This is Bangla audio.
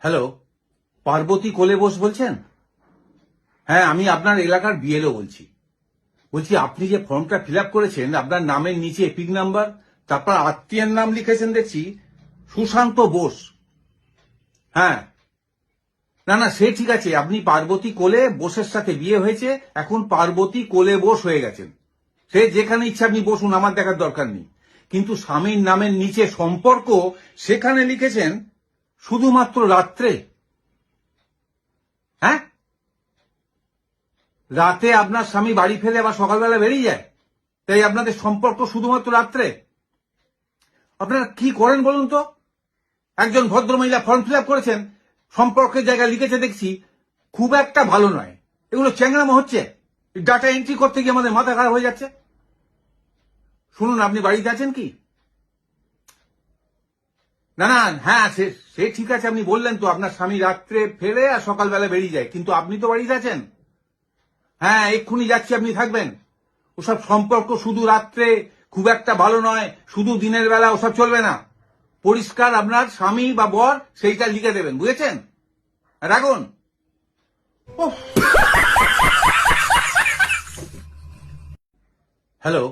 হ্যালো, পার্বতী কোলে বোস বলছেন? হ্যাঁ, আমি আপনার এলাকার বিএলও বলছি আপনি যে ফর্মটা ফিল আপ করেছেন, আপনার নামের নিচে এপিক নাম্বার, তারপর আত্মীয়ের নাম লিখেছেন দেখছি সুশান্ত বোস। হ্যাঁ, না সে ঠিক আছে, আপনি পার্বতী কোলে বোসের সাথে বিয়ে হয়েছে, এখন পার্বতী কোলে বোস হয়ে গেছেন। সে যেখানে ইচ্ছা আপনি বসুন, আমার দেখার দরকার নেই। কিন্তু স্বামীর নামের নিচে সম্পর্ক, সেখানে লিখেছেন শুধুমাত্র রাত্রে। হ্যাঁ, রাতে আপনার স্বামী বাড়ি ফেলে আবার সকালবেলা বেরিয়ে যায়, তাই আপনাদের সম্পর্ক শুধুমাত্র রাত্রে। আপনারা কি করেন বলুন তো? একজন ভদ্রমহিলা ফর্ম ফিল আপ করেছেন, সম্পর্কের জায়গা লিখেছে দেখছি খুব একটা ভালো নয়। এগুলো চ্যাংড়ামো হচ্ছে। ডাটা এন্ট্রি করতে গিয়ে আমাদের মাথা খারাপ হয়ে যাচ্ছে। শুনুন, আপনি বাড়িতে আছেন কি? না, হ্যাঁ, সে ঠিক আছে, আপনি বললেন তো আপনার স্বামী রাত্রে ফেরে আর সকালবেলা বেরিয়ে যায়, কিন্তু আপনি তো বাড়িতে আছেন। হ্যাঁ, এক্ষুনি যাচ্ছি, আপনি থাকবেন। ওসব সম্পর্ক শুধু রাত্রে, খুব একটা ভালো নয়, শুধু দিনের বেলা, ওসব চলবে না। পরিষ্কার আপনার স্বামী বা বর সেইটা লিখে দেবেন, বুঝেছেন? রাখুন। হ্যালো।